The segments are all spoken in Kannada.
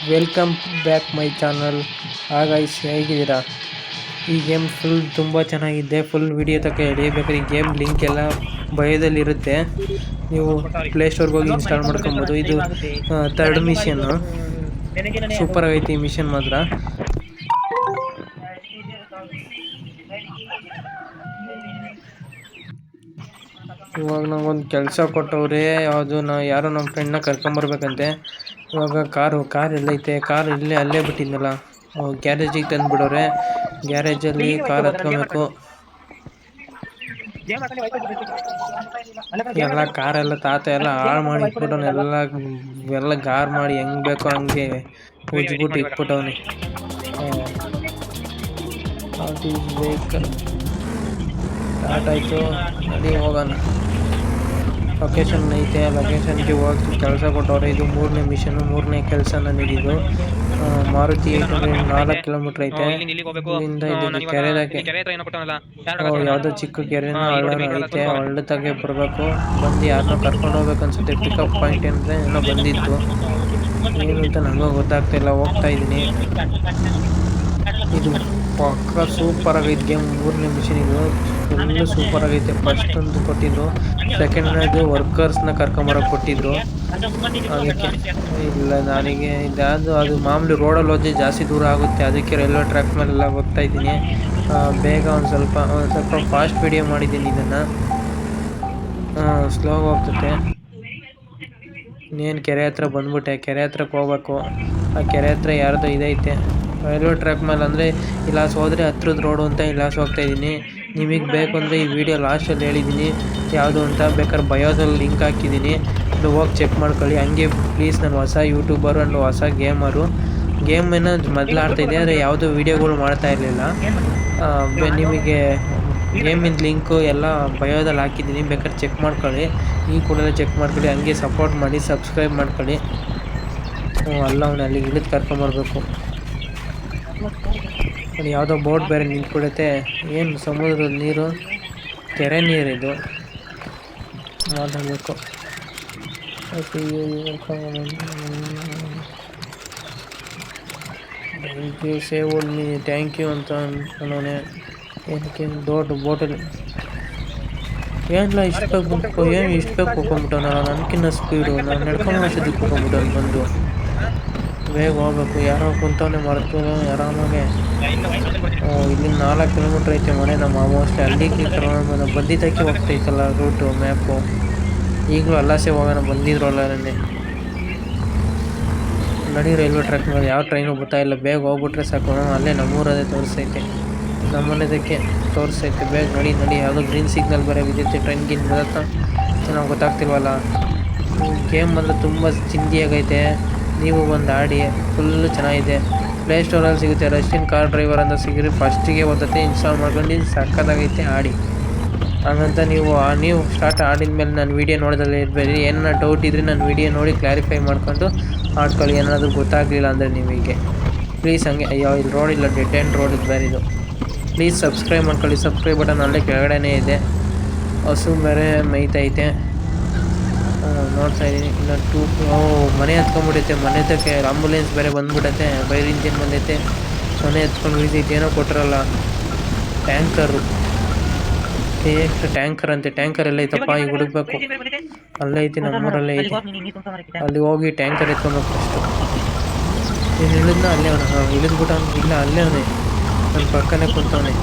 Welcome back my channel. Guys ಹೇಗಿದ್ದೀರಾ? ಈ ಗೇಮ್ ತುಂಬ ಚೆನ್ನಾಗಿದೆ. ಫುಲ್ ವಿಡಿಯೋ ತನಕ ಹೇಳಿ. ಬೇಕಾದ್ರೆ ಈ ಗೇಮ್ ಲಿಂಕ್ ಎಲ್ಲ ಬಯೋದಲ್ಲಿರುತ್ತೆ. ನೀವು ಪ್ಲೇಸ್ಟೋರ್ಗೆ ಹೋಗಿ ಇನ್ಸ್ಟಾಲ್ ಮಾಡ್ಕೊಬೋದು. ಇದು ಥರ್ಡ್ ಮಿಷನ್ನು. ಸೂಪರ್ ಆಗೈತಿ ಈ ಮಿಷನ್ ಮಾತ್ರ. ಇವಾಗ ನಂಗೊಂದು ಕೆಲಸ ಕೊಟ್ಟವ್ರೆ. ಯಾರೋ ನಮ್ಮ ಫ್ರೆಂಡ್ನ ಕರ್ಕೊಂಬರ್ಬೇಕಂತೆ. ಇವಾಗ ಕಾರ್ ಎಲ್ಲೈತೆ? ಕಾರ್ ಅಲ್ಲೇ ಬಿಟ್ಟಿದ್ನಲ್ಲ, ಗ್ಯಾರೇಜಿಗೆ ತಂದುಬಿಡೋರೆ. ಗ್ಯಾರೇಜಲ್ಲಿ ಕಾರ್ ಹತ್ಕೊಬೇಕು. ಎಲ್ಲ ಕಾರೆಲ್ಲ ತಾತ ಎಲ್ಲ ಹಾಳು ಮಾಡಿ ಇಟ್ಬಿಟ್ಟವನೆ. ಎಲ್ಲ ಗಾರ್ ಮಾಡಿ ಹೆಂಗ್ ಬೇಕೋ ಹಂಗೆ ಉಜ್ಬಿಟ್ಟು ಇಟ್ಬಿಟ್ಟವನೆ. ವೆಹಿಕಲ್ ಸ್ಟಾರ್ಟ್ ಆಯಿತು. ನಡಿ ಹೋಗೋಣ. ಲೊಕೇಶನ್ ಐತೆ, ಲೊಕೇಶನ್ಗೆ ಹೋಗಿ ಕೆಲಸ ಕೊಟ್ಟವ್ರೆ. ಇದು 3ನೇ ಮಿಷನ್ನು, 3ನೇ ಕೆಲಸ ನನಗಿದು. ಮಾರುತಿ 4 ಕಿಲೋಮೀಟ್ರ್ ಐತೆ ಇಲ್ಲಿಂದ. ಇದಕ್ಕೆ ಕೆರೆದಾಗೆ ಯಾವುದೋ ಚಿಕ್ಕ ಕೆರೆನೋ ಹಳ್ಳನೋ ಐತೆ. ಹಳ್ಳದಾಗೆ ಬರಬೇಕು. ಬಂದು ಯಾರನ್ನೋ ಕರ್ಕೊಂಡು ಹೋಗ್ಬೇಕು ಅನ್ಸುತ್ತೆ. ಪಿಕಪ್ ಪಾಯಿಂಟ್ ಏನೋ ಬಂದಿತ್ತು. ಏನು ಅಂತ ನನಗೂ ಗೊತ್ತಾಗ್ತಾಯಿಲ್ಲ. ಹೋಗ್ತಾ ಇದ್ದೀನಿ. ಇದು ಪಕ್ಕ ಸೂಪರ್ ಆಗೈತೆ ಗೇಮ್. 3ನೇ ಮಿಷನ್ ಇದು ಫುಲ್ಲು ಸೂಪರ್ ಆಗೈತೆ. ಫಸ್ಟ್ ಒಂದು ಕೊಟ್ಟಿದ್ದು, ಸೆಕೆಂಡ್ನೇದು ವರ್ಕರ್ಸ್ನ ಕರ್ಕೊಂಬರೋಕೆ ಕೊಟ್ಟಿದ್ರು. ಅದಕ್ಕೆ ಇಲ್ಲ, ನನಗೆ ಅದು ಮಾಮೂಲಿ ರೋಡಲ್ಲಿ ಹೋದ್ರೆ ಜಾಸ್ತಿ ದೂರ ಆಗುತ್ತೆ. ಅದಕ್ಕೆ ರೈಲ್ವೆ ಟ್ರ್ಯಾಕ್ ಮೇಲೆಲ್ಲ ಹೋಗ್ತಾ ಇದ್ದೀನಿ. ಬೇಗ ಒಂದು ಸ್ವಲ್ಪ ಫಾಸ್ಟ್ ವಿಡಿಯೋ ಮಾಡಿದ್ದೀನಿ. ಇದನ್ನು ಸ್ಲೋ ಹೋಗ್ತತೆ. ಇನ್ನೇನು ಕೆರೆ ಹತ್ರ ಬಂದ್ಬಿಟ್ಟೆ. ಕೆರೆ ಹತ್ರಕ್ಕೆ ಹೋಗ್ಬೇಕು. ಆ ಕೆರೆ ಹತ್ರ ಯಾರ್ದೋ ಇದೈತೆ ರೈಲ್ವೆ ಟ್ರ್ಯಾಕ್ ಮೇಲೆ. ಅಂದರೆ ಇಲ್ಲಾಸ್ ಹೋದರೆ ಹತ್ರದ ರೋಡು ಅಂತ ಇಲ್ಲಾಸ್ ಹೋಗ್ತಾಯಿದ್ದೀನಿ. ನಿಮಗೆ ಬೇಕು ಅಂದರೆ ಈ ವಿಡಿಯೋ ಲಾಸ್ಟಲ್ಲಿ ಹೇಳಿದ್ದೀನಿ ಯಾವುದು ಅಂತ. ಬೇಕಾದ್ರೆ ಬಯೋದಲ್ಲಿ ಲಿಂಕ್ ಹಾಕಿದ್ದೀನಿ, ಅದು ಹೋಗಿ ಚೆಕ್ ಮಾಡ್ಕೊಳ್ಳಿ. ಹಂಗೆ ಪ್ಲೀಸ್, ನಾನು ಹೊಸ ಯೂಟ್ಯೂಬರು ಆ್ಯಂಡ್ ಹೊಸ ಗೇಮನ್ನು ಮೊದಲು ಆಡ್ತಾಯಿದ್ದೆ. ಆದರೆ ಯಾವುದೂ ವೀಡಿಯೋಗಳು ಮಾಡ್ತಾ ಇರಲಿಲ್ಲ. ನಿಮಗೆ ಗೇಮಿಂದು ಲಿಂಕು ಎಲ್ಲ ಬಯೋದಲ್ಲಿ ಹಾಕಿದ್ದೀನಿ, ಬೇಕಾದ್ರೆ ಚೆಕ್ ಮಾಡ್ಕೊಳ್ಳಿ. ಈ ಕೂಡಲೇ ಚೆಕ್ ಮಾಡ್ಕೊಳ್ಳಿ. ಹಂಗೆ ಸಪೋರ್ಟ್ ಮಾಡಿ, ಸಬ್ಸ್ಕ್ರೈಬ್ ಮಾಡ್ಕೊಳ್ಳಿ. ಅಲ್ಲ ಅವನು ಅಲ್ಲಿಗೆ ಇಳಿದು ಕರ್ಕೊಂಬರ್ಬೇಕು. ಅಲ್ಲಿ ಯಾವುದೋ ಬೋಟ್ ಬೇರೆ ನಿಂತ್ಬಿಡುತ್ತೆ. ಏನು ಸಮುದ್ರದ ನೀರು, ಕೆರೆ ನೀರಿದು. ಮಾತಾಡಬೇಕು. Thank you, save me, thank you ಅಂತ ಅನ್ನೋನೆ. ಏನಕ್ಕೆ ದೊಡ್ಡ ಬೋಟಲ್ಲಿ ಏನಿಲ್ಲ, ಇಷ್ಟು ಬೇಕು ಹೋಗ್ಕೊಂಬಿಟ್ಟವನಲ್ಲ. ನನಗಿನ್ನ ಸ್ಪೀಡು. ನಾನು ನಡ್ಕೊಂಡು ಅಷ್ಟೊತ್ತಿಗೆ ಹೋಗ್ಕೊಂಬಿಟ್ಟವನು ಬಂದು. ಬೇಗ ಹೋಗ್ಬೇಕು. ಯಾರೋ ಕುಂತವನೇ ಮರೆತು ಆರಾಮಾಗೆ. ಇಲ್ಲಿಂದ 4 ಕಿಲೋಮೀಟ್ರ್ ಐತೆ ಮನೆ ನಮ್ಮ ಆಲ್ಮೋಸ್ಟ್. ಅಲ್ಲಿಗೆ ಬಂದಿದ್ದಕ್ಕೆ ಹೋಗ್ತೈತಲ್ಲ ರೂಟು ಮ್ಯಾಪು. ಈಗಲೂ ಅಲ್ಲಾಸೆ ಹೋಗೋಣ. ಬಂದಿದ್ರಲ್ಲ ನೆನ್ನೆ. ನಡಿ ರೈಲ್ವೆ ಟ್ರ್ಯಾಕ್ ಮೇಲೆ ಯಾವ ಟ್ರೈನು ಗೊತ್ತಾಯಿಲ್ಲ. ಬೇಗ ಹೋಗ್ಬಿಟ್ರೆ ಸಾಕು. ಅಲ್ಲೇ ನಮ್ಮೂರದೇ ತೋರಿಸ್ತೈತೆ, ನಮ್ಮನೆದಕ್ಕೆ ತೋರಿಸ್ತೈತೆ. ಬೇಗ ನಡಿ. ಯಾವುದೋ ಗ್ರೀನ್ ಸಿಗ್ನಲ್ ಬೇರೆ ಬಿದ್ದೈತೆ. ಟ್ರೈನ್ಗಿನ್ ಬರುತ್ತಾ ಚೆನ್ನಾಗಿ ಗೊತ್ತಾಗ್ತಿಲ್ವಲ್ಲ. ಗೇಮ್ ಮಾತ್ರ ತುಂಬ ಚಿಂದಿಯಾಗೈತೆ. ನೀವು ಬಂದು ಆಡಿ, ಫುಲ್ಲು ಚೆನ್ನಾಗಿದೆ. ಪ್ಲೇಸ್ಟೋರಲ್ಲಿ ಸಿಗುತ್ತೆ. ರಷ್ಯನ್ ಕಾರ್ ಡ್ರೈವರ್ ಅಂತ ಸಿಗಿರಿ, ಫಸ್ಟಿಗೆ ಒಂದತ್ತೆ ಇನ್ಸ್ಟಾಲ್ ಮಾಡ್ಕೊಂಡು ಸಕ್ಕತ್ತಾಗೈತೆ. ಆಡಿ. ಹಾಗಂತ ನೀವು ಸ್ಟಾರ್ಟ್ ಆಡಿದ ಮೇಲೆ ನಾನು ವೀಡಿಯೋ ನೋಡೋದಲ್ಲೇ ಇರಬೇಡಿ. ಏನಾರ ಡೌಟ್ ಇದ್ದರೆ ನಾನು ವೀಡಿಯೋ ನೋಡಿ ಕ್ಲಾರಿಫೈ ಮಾಡ್ಕೊಂಡು ಆಡ್ಕೊಳ್ಳಿ. ಏನಾದರೂ ಗೊತ್ತಾಗಲಿಲ್ಲ ಅಂದರೆ ನಿಮಗೆ ಪ್ಲೀಸ್. ಹಂಗೆ ಅಯ್ಯೋ, ಇಲ್ಲಿ ರೋಡ್ ಇಲ್ಲ, ಡೆಡ್ ಎಂಡ್ ರೋಡ್ ಇದು ಬೇರೆ ಇದು. ಪ್ಲೀಸ್ ಸಬ್ಸ್ಕ್ರೈಬ್ ಮಾಡ್ಕೊಳ್ಳಿ. ಸಬ್ಸ್ಕ್ರೈಬ್ ಬಟನ್ ಅಲ್ಲೇ ಕೆಳಗಡೆನೇ ಇದೆ. ಹಸು ಬೇರೆ ಮೇಯ್ತೈತೆ, ನೋಡ್ತಾ ಇದ್ದೀನಿ. ಇನ್ನು ಮನೆ ಹತ್ಕೊಂಡ್ಬಿಟ್ಟೈತೆ. ಮನೆ ಹತ್ತಕ್ಕೆ ಆಂಬುಲೆನ್ಸ್ ಬೇರೆ ಬಂದ್ಬಿಟ್ಟೈತೆ. ಫೈರ್ ಇಂಜಿನ್ ಬಂದೈತೆ. ಮನೆ ಹತ್ಕೊಂಡು ಹಿಡಿದೈತೆ. ಏನೋ ಕೊಟ್ಟರಲ್ಲ, ಟ್ಯಾಂಕರ್ ಅಂತೆ. ಟ್ಯಾಂಕರ್ ಎಲ್ಲ ಐತಪ್ಪ, ಈಗ ಹುಡುಕ್ಬೇಕು. ಅಲ್ಲೇ ಐತಿ, ನಮ್ಮೂರಲ್ಲೇ ಐತಿ. ಅಲ್ಲಿ ಹೋಗಿ ಟ್ಯಾಂಕರ್ ಎತ್ಕೊಬೇಕು ಫಸ್ಟು. ನೀನು ಇಳಿದ್ನ ಅಲ್ಲೇ ಅವನ ಇಳಿದ್ಬಿಟ್ಟ. ಇಲ್ಲ, ಅಲ್ಲೇ ಅವನೇ ನನ್ನ ಪಕ್ಕನೇ ಕುಂತವನೆ.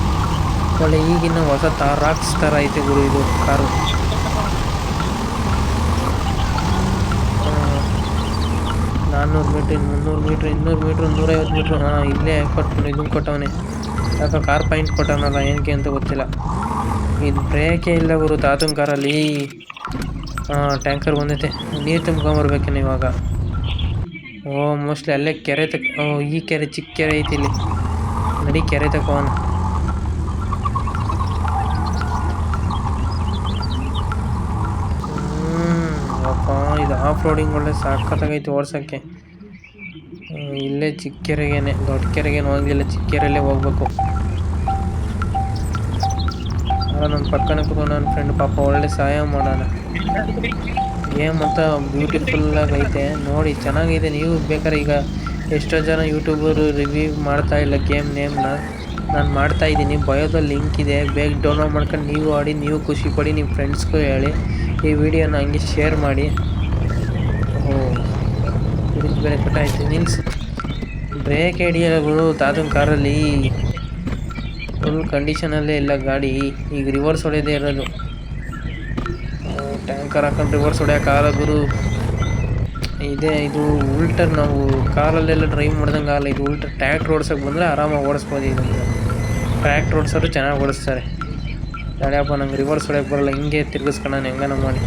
ಒಳ್ಳೆ ಈಗಿನ ಹೊಸ ರಾಕ್ಸ್ ಥರ ಐತೆ ಗುರು ಇದು car. 400 metre, 300 metre, 200 metre, 150 metre. ಇಲ್ಲೇ ಇದನ್ನು ಕೊಟ್ಟವನೆ. ಯಾಕೆ ಕಾರ್ ಪಾಯಿಂಟ್ ಕೊಟ್ಟವನಲ್ಲ, ಏನಕ್ಕೆ ಅಂತ ಗೊತ್ತಿಲ್ಲ. ಇದು ಬ್ರೇಕೇ ಇಲ್ಲ ಗುರು ತಾತನ ಕಾರಲ್ಲಿ. ಟ್ಯಾಂಕರ್ ಬಂದೈತೆ. ನೀರು ತುಂಬ್ಕೊಂಬರ್ಬೇಕೇನು ಇವಾಗ. ಮೋಸ್ಟ್ಲಿ ಅಲ್ಲೇ ಕೆರೆ ಈ ಕೆರೆ ಚಿಕ್ಕ ಕೆರೆ ಐತಿ ಇಲ್ಲಿ. ನಡಿ ಕೆರೆ ತಗೋಣ. ಇದು ಆಫ್ ರೋಡಿಂಗ್ ಒಳ್ಳೆ ಸಾಕತ್ತಾಗೈತಿ ಓಡ್ಸೋಕ್ಕೆ. ಇಲ್ಲೇ ಚಿಕ್ಕ ಕೆರೆಗೇನೆ, ದೊಡ್ಡ ಕೆರೆಗೇನು ಹೋಗಲಿಲ್ಲ, ಚಿಕ್ಕ ಕೆರೆಯಲ್ಲೇ ಹೋಗ್ಬೇಕು. ನನ್ನ ಪಕ್ಕನೇ ಕೂತ್ಕೊಂಡು ನನ್ನ ಫ್ರೆಂಡ್ ಪಾಪ ಒಳ್ಳೆ ಸಹಾಯ ಮಾಡೋಣ. ಗೇಮ್ ಅಂತ ಬ್ಯೂಟಿಫುಲ್ಲಾಗಿ ಐತೆ ನೋಡಿ, ಚೆನ್ನಾಗಿದೆ. ನೀವು ಬೇಕಾದ್ರೆ ಈಗ ಎಷ್ಟೋ ಜನ ಯೂಟ್ಯೂಬರು ರಿವ್ಯೂ ಮಾಡ್ತಾ ಇಲ್ಲ ಗೇಮ್ ನೇಮ್ನ. ನಾನು ಮಾಡ್ತಾ ಇದ್ದೀನಿ. ಬಯೋದಲ್ಲಿ ಲಿಂಕ್ ಇದೆ, ಬೇಗ ಡೌನ್ಲೋಡ್ ಮಾಡ್ಕೊಂಡು ನೀವು ಆಡಿ, ನೀವು ಖುಷಿ ಪಡಿ, ನಿಮ್ಮ ಫ್ರೆಂಡ್ಸ್ಗೂ ಹೇಳಿ. ಈ ವಿಡಿಯೋನ ಹಂಗೆ ಶೇರ್ ಮಾಡಿ. ಓಹೋ, ಇದಕ್ಕೆ ಬೇರೆ ಕಟ್ಟಾಯ್ತು. ನಿಲ್ಸು, ಬ್ರೇಕ್ ಹಿಡಿಯಲ್ಲ ಗುರು ತಾತನ ಕಾರಲ್ಲಿ. ಫುಲ್ ಕಂಡೀಷನಲ್ಲೇ ಇಲ್ಲ ಗಾಡಿ. ಈಗ ರಿವರ್ಸ್ ಹೊಡೆಯೋದೇ ಇರೋದು. ಟ್ಯಾಂಕರ್ ಹಾಕೊಂಡು ರಿವರ್ಸ್ ಹೊಡೆಯೋಕ್ಕಾಗಲ್ಲ ಗುರು. ಇದು ಉಲ್ಟರ್ ನಾವು ಕಾರಲ್ಲೆಲ್ಲ ಡ್ರೈವ್ ಮಾಡ್ದಂಗೆ ಆಗಲ್ಲ. ಇದು ಉಲ್ಟರ್ ಟ್ರ್ಯಾಕ್ಟ್ರ್ ಓಡ್ಸೋಕೆ ಬಂದರೆ ಆರಾಮಾಗಿ ಓಡಿಸ್ಬೋದು. ಈಗ ಟ್ರ್ಯಾಕ್ಟ್ರ್ ಓಡಿಸೋರು ಚೆನ್ನಾಗಿ ಓಡಿಸ್ತಾರೆ. ತಡೆಯಪ್ಪ, ನಂಗೆ ರಿವರ್ಸ್ ಹೊಡೆಯೋಕೆ ಬರಲ್ಲ. ಹಿಂಗೆ ತಿರ್ಗಿಸ್ಕೊಳ್ಳೋಣ ಹೆಂಗನ ಮಾಡಿ.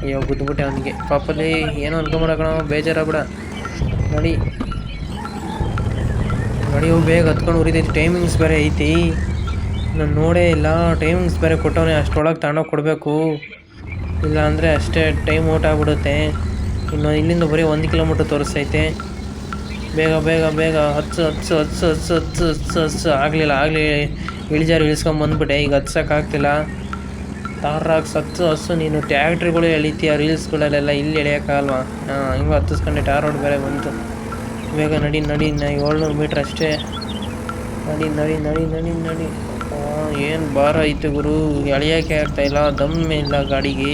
ಅಯ್ಯೋ, ಗುದ್ದುಬಿಟ್ಟೆ ಅವನಿಗೆ. ಪಾಪಲ್ಲಿ ಏನೋ ಅನ್ಕೊಂಬಿಡಕಣ, ಬೇಜಾರಾಗ್ಬಿಡ. ನೋಡಿ ಬೇಗ ಹತ್ಕೊಂಡು ಉರಿತೈತಿ. ಟೈಮಿಂಗ್ಸ್ ಬೇರೆ ಐತಿ. ನಾನು ನೋಡೇ ಇಲ್ಲ. ಟೈಮಿಂಗ್ಸ್ ಬೇರೆ ಕೊಟ್ಟವನೇ, ಅಷ್ಟೊಳಗೆ ತಗೊಂಡೋಗಿ ಕೊಡಬೇಕು. ಇಲ್ಲ ಅಂದರೆ ಅಷ್ಟೇ ಟೈಮ್ ಔಟ್ ಆಗಿಬಿಡುತ್ತೆ. ಇನ್ನು ಇಲ್ಲಿಂದ ಬರೀ 1 ಕಿಲೋಮೀಟ್ರ್ ತೋರಿಸ್ತೈತೆ. ಬೇಗ ಬೇಗ ಬೇಗ ಹತ್ಸು. ಆಗಲಿಲ್ಲ. ಇಳಿಜಾರು ಇಳಿಸ್ಕೊಂಬಂದ್ಬಿಟ್ಟೆ. ಈಗ ಹತ್ಸೋಕ್ಕಾಗ್ತಿಲ್ಲ. ತಾರಾಗಿ ಹತ್ಸು. ನೀನು ಟ್ಯಾಕ್ಟ್ರಿಗಳು ಎಳಿತೀಯ ರೀಲ್ಸ್ಗಳಲ್ಲೆಲ್ಲ, ಇಲ್ಲಿ ಎಳೆಯೋಕ್ಕಾಗಲ್ವಾ? ಹಿಂಗೆ ಹತ್ತಿಸ್ಕೊಂಡೆ. ಟಾರ್ ರೋಡ್ ಬೇರೆ ಬಂತು. ಬೇಗ ನಡಿ. 700 ಮೀಟ್ರ್ ಅಷ್ಟೇ. ನಡಿ. ಏನು ಭಾರ ಐತೆ ಗುರು, ಎಳೆಯೋಕ್ಕೆ ಆಗ್ತಾಯಿಲ್ಲ. ದಮ್ಮೇ ಇಲ್ಲ ಗಾಡಿಗೆ.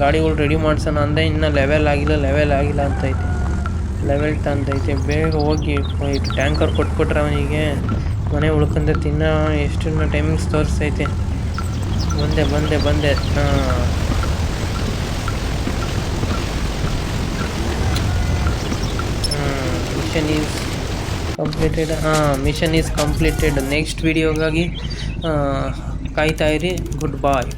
ಗಾಡಿಗಳು ರೆಡಿ ಮಾಡ್ಸೋಣ ಅಂದೆ, ಇನ್ನೂ ಲೆವೆಲ್ ಆಗಿಲ್ಲ ಅಂತೈತೆ. ಲೆವೆಲ್ ತಂತೈತೆ. ಬೇಗ ಹೋಗಿ ಟ್ಯಾಂಕರ್ ಕೊಟ್ಬಿಟ್ರೆ ಅವನಿಗೆ ಮನೆ ಉಳ್ಕೊಂಡೆ ತಿನ್ನೋ. ಎಷ್ಟು ಟೈಮಿಂಗ್ಸ್ ತೋರಿಸ್ತೈತೆ. ಬಂದೆ. Mission is completed. ನೆಕ್ಸ್ಟ್ ವಿಡಿಯೋಗಾಗಿ ಕಾಯ್ತಾ ಇರಿ. ಗುಡ್ ಬಾಯ್.